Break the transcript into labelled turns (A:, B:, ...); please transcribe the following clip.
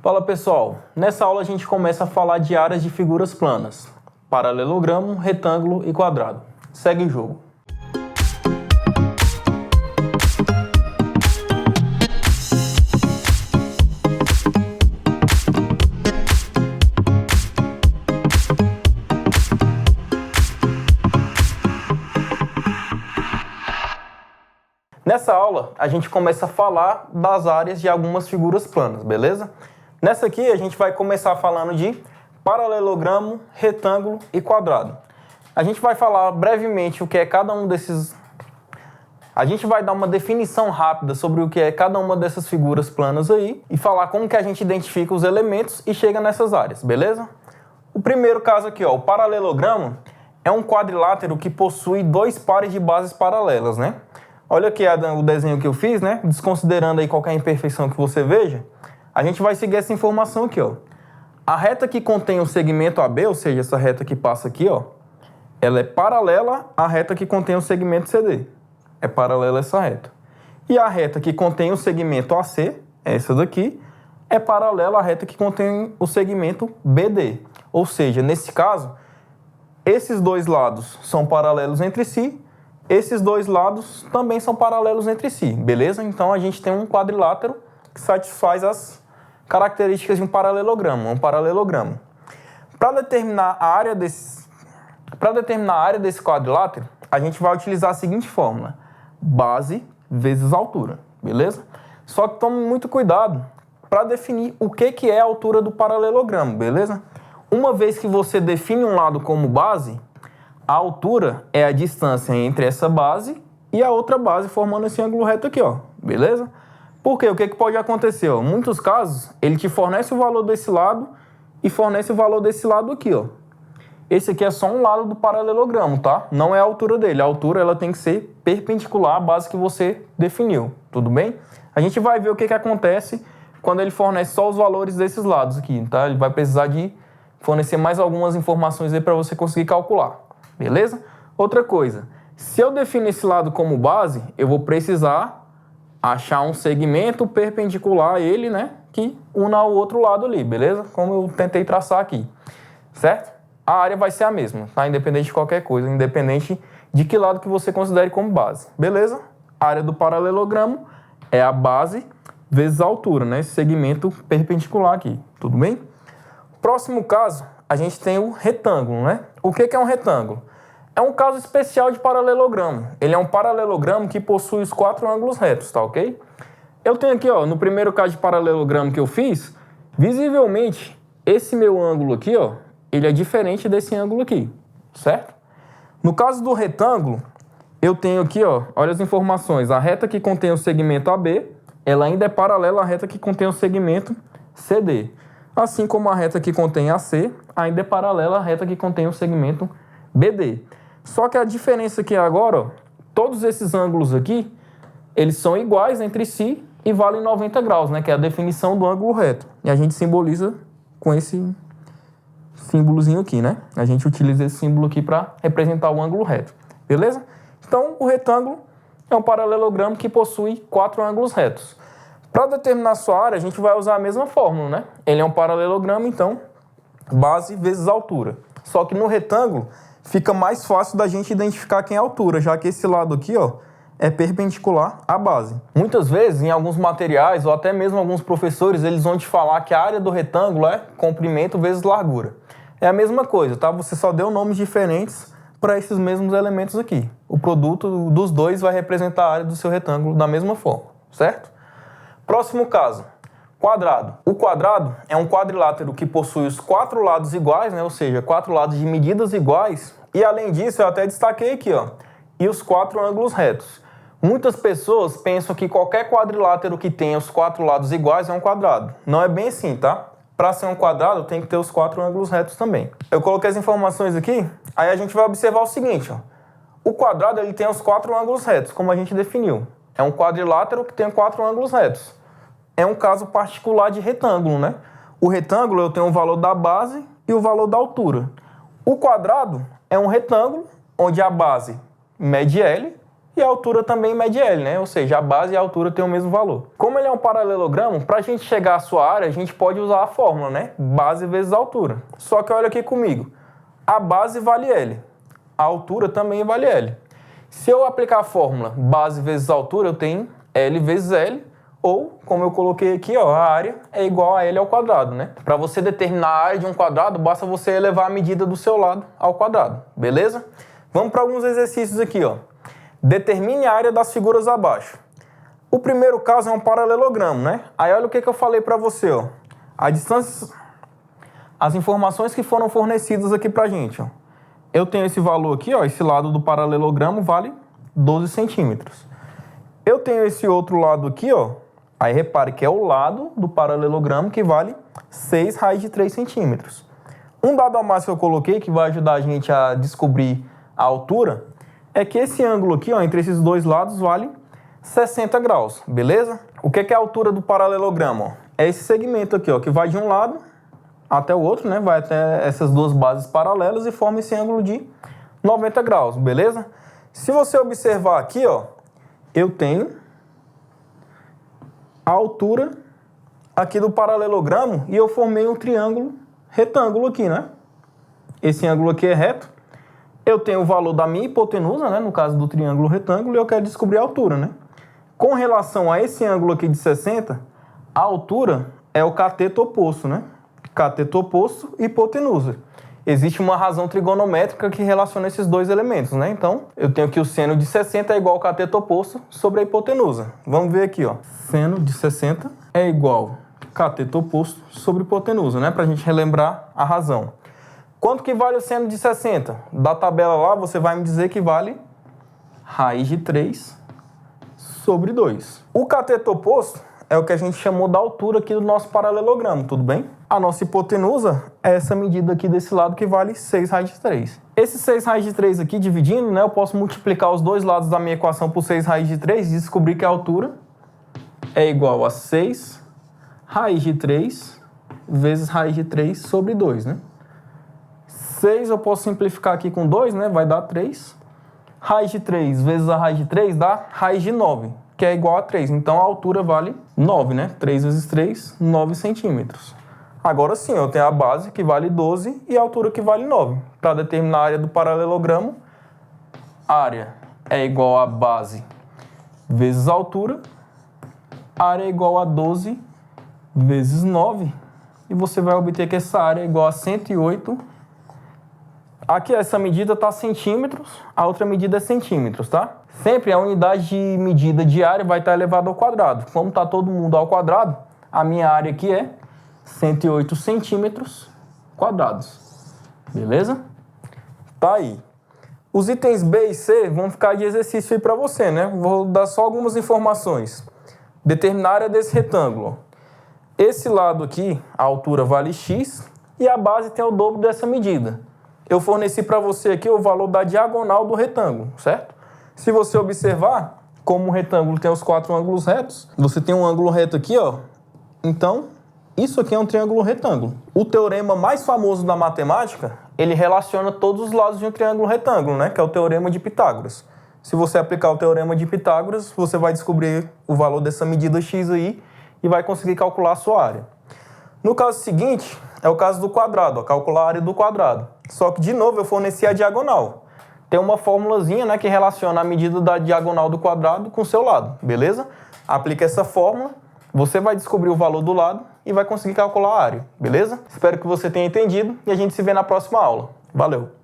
A: Fala pessoal, nessa aula a gente começa a falar de áreas de figuras planas, paralelogramo, retângulo e quadrado. Segue o jogo. Nessa aula, a gente começa a falar das áreas de algumas figuras planas, beleza? Nessa aqui, a gente vai começar falando de paralelogramo, retângulo e quadrado. A gente vai falar brevemente o que é cada um desses... A gente vai dar uma definição rápida sobre o que é cada uma dessas figuras planas aí e falar como que a gente identifica os elementos e chega nessas áreas, beleza? O primeiro caso aqui, ó, o paralelogramo é um quadrilátero que possui dois pares de bases paralelas, né? Olha aqui o desenho que eu fiz, né? Desconsiderando aí qualquer imperfeição que você veja, a gente vai seguir essa informação aqui, ó. A reta que contém o segmento AB, ou seja, essa reta que passa aqui, ó, ela é paralela à reta que contém o segmento CD. É paralela essa reta. E a reta que contém o segmento AC, essa daqui, é paralela à reta que contém o segmento BD. Ou seja, nesse caso, esses dois lados são paralelos entre si. Esses dois lados também são paralelos entre si, beleza? Então a gente tem um quadrilátero que satisfaz as características de um paralelogramo. Para determinar a área desse quadrilátero, a gente vai utilizar a seguinte fórmula: base vezes altura, beleza? Só que tome muito cuidado para definir o que é a altura do paralelogramo, beleza? Uma vez que você define um lado como base, a altura é a distância entre essa base e a outra base, formando esse ângulo reto aqui, ó, beleza? Porque o que pode acontecer? Ó? Em muitos casos, ele te fornece o valor desse lado e fornece o valor desse lado aqui, ó. Esse aqui é só um lado do paralelogramo, tá? Não é a altura dele. A altura ela tem que ser perpendicular à base que você definiu, tudo bem? A gente vai ver o que acontece quando ele fornece só os valores desses lados aqui, tá? Ele vai precisar de fornecer mais algumas informações aí para você conseguir calcular. Beleza? Outra coisa, se eu definir esse lado como base, eu vou precisar achar um segmento perpendicular a ele, né? Que una ao outro lado ali, beleza? Como eu tentei traçar aqui, certo? A área vai ser a mesma, tá? Independente de qualquer coisa, independente de que lado que você considere como base, beleza? A área do paralelogramo é a base vezes a altura, né? Esse segmento perpendicular aqui, tudo bem? Próximo caso, a gente tem o retângulo, né? O que é um retângulo? É um caso especial de paralelogramo. Ele é um paralelogramo que possui os quatro ângulos retos, tá ok? Eu tenho aqui, ó, no primeiro caso de paralelogramo que eu fiz, visivelmente, esse meu ângulo aqui, ó, ele é diferente desse ângulo aqui, certo? No caso do retângulo, eu tenho aqui, ó, olha as informações. A reta que contém o segmento AB, ela ainda é paralela à reta que contém o segmento CD. Assim como a reta que contém AC, ainda é paralela à reta que contém o segmento BD. Só que a diferença aqui agora, ó, todos esses ângulos aqui, eles são iguais entre si e valem 90 graus, né? Que é a definição do ângulo reto. E a gente simboliza com esse símbolozinho aqui, né? A gente utiliza esse símbolo aqui para representar o ângulo reto. Beleza? Então, o retângulo é um paralelogramo que possui quatro ângulos retos. Para determinar sua área, a gente vai usar a mesma fórmula, né? Ele é um paralelogramo, então, base vezes altura. Só que no retângulo, fica mais fácil da gente identificar quem é a altura, já que esse lado aqui, ó, é perpendicular à base. Muitas vezes, em alguns materiais, ou até mesmo alguns professores, eles vão te falar que a área do retângulo é comprimento vezes largura. É a mesma coisa, tá? Você só deu nomes diferentes para esses mesmos elementos aqui. O produto dos dois vai representar a área do seu retângulo da mesma forma, certo? Próximo caso, quadrado. O quadrado é um quadrilátero que possui os quatro lados iguais, né? Ou seja, quatro lados de medidas iguais. E além disso, eu até destaquei aqui, ó, e os quatro ângulos retos. Muitas pessoas pensam que qualquer quadrilátero que tenha os quatro lados iguais é um quadrado. Não é bem assim, tá? Para ser um quadrado, tem que ter os quatro ângulos retos também. Eu coloquei as informações aqui, aí a gente vai observar o seguinte, ó. O quadrado, ele tem os quatro ângulos retos, como a gente definiu. É um quadrilátero que tem quatro ângulos retos. É um caso particular de retângulo, né? O retângulo, eu tenho o valor da base e o valor da altura. O quadrado é um retângulo onde a base mede L e a altura também mede L, né? Ou seja, a base e a altura têm o mesmo valor. Como ele é um paralelogramo, para a gente chegar à sua área, a gente pode usar a fórmula, né? Base vezes altura. Só que olha aqui comigo. A base vale L, a altura também vale L. Se eu aplicar a fórmula base vezes altura, eu tenho L vezes L, ou, como eu coloquei aqui, ó, a área é igual a L ao quadrado, né? Para você determinar a área de um quadrado, basta você elevar a medida do seu lado ao quadrado, beleza? Vamos para alguns exercícios aqui, ó. Determine a área das figuras abaixo. O primeiro caso é um paralelogramo, né? Aí olha o que eu falei para você, ó. A distância, as informações que foram fornecidas aqui pra gente, ó. Eu tenho esse valor aqui, ó, esse lado do paralelogramo vale 12 centímetros. Eu tenho esse outro lado aqui, ó, aí repare que é o lado do paralelogramo que vale 6 raiz de 3 centímetros. Um dado a mais que eu coloquei que vai ajudar a gente a descobrir a altura é que esse ângulo aqui, ó, entre esses dois lados vale 60 graus, beleza? O que é a altura do paralelogramo? Ó? É esse segmento aqui, ó, que vai de um lado até o outro, né? Vai até essas duas bases paralelas e forma esse ângulo de 90 graus, beleza? Se você observar aqui, ó, eu tenho a altura aqui do paralelogramo e eu formei um triângulo retângulo aqui, né? Esse ângulo aqui é reto. Eu tenho o valor da minha hipotenusa, né? No caso do triângulo retângulo, e eu quero descobrir a altura, né? Com relação a esse ângulo aqui de 60, a altura é o cateto oposto, né? Cateto oposto e hipotenusa. Existe uma razão trigonométrica que relaciona esses dois elementos, né? Então, eu tenho que o seno de 60 é igual ao cateto oposto sobre a hipotenusa. Vamos ver aqui, ó. Seno de 60 é igual cateto oposto sobre hipotenusa, né? Pra gente relembrar a razão. Quanto que vale o seno de 60? Da tabela lá, você vai me dizer que vale raiz de 3 sobre 2. O cateto oposto é o que a gente chamou da altura aqui do nosso paralelogramo, tudo bem? A nossa hipotenusa é essa medida aqui desse lado que vale 6 raiz de 3. Esse 6 raiz de 3 aqui, dividindo, né, eu posso multiplicar os dois lados da minha equação por 6 raiz de 3 e descobrir que a altura é igual a 6 raiz de 3 vezes raiz de 3 sobre 2, né? 6 eu posso simplificar aqui com 2, né? Vai dar 3. Raiz de 3 vezes a raiz de 3 dá raiz de 9, que é igual a 3. Então a altura vale 9, né? 3 vezes 3, 9 centímetros. Agora sim, eu tenho a base que vale 12 e a altura que vale 9. Para determinar a área do paralelogramo, a área é igual a base vezes a altura. A área é igual a 12 vezes 9. E você vai obter que essa área é igual a 108. Aqui essa medida está centímetros, a outra medida é centímetros, tá? Sempre a unidade de medida de área vai estar elevada ao quadrado. Como está todo mundo ao quadrado, a minha área aqui é 108 centímetros quadrados. Beleza? Tá aí. Os itens B e C vão ficar de exercício aí para você, né? Vou dar só algumas informações. Determinar a área desse retângulo. Esse lado aqui, a altura vale x e a base tem o dobro dessa medida. Eu forneci para você aqui o valor da diagonal do retângulo, certo? Se você observar, como o retângulo tem os 4 ângulos retos, você tem um ângulo reto aqui, ó. Então, isso aqui é um triângulo retângulo. O teorema mais famoso da matemática, ele relaciona todos os lados de um triângulo retângulo, né? Que é o teorema de Pitágoras. Se você aplicar o teorema de Pitágoras, você vai descobrir o valor dessa medida x aí e vai conseguir calcular a sua área. No caso seguinte, é o caso do quadrado, ó, calcular a área do quadrado. Só que, de novo, eu forneci a diagonal. Tem uma formulazinha, né, que relaciona a medida da diagonal do quadrado com o seu lado, beleza? Aplica essa fórmula, você vai descobrir o valor do lado e vai conseguir calcular a área, beleza? Espero que você tenha entendido e a gente se vê na próxima aula. Valeu!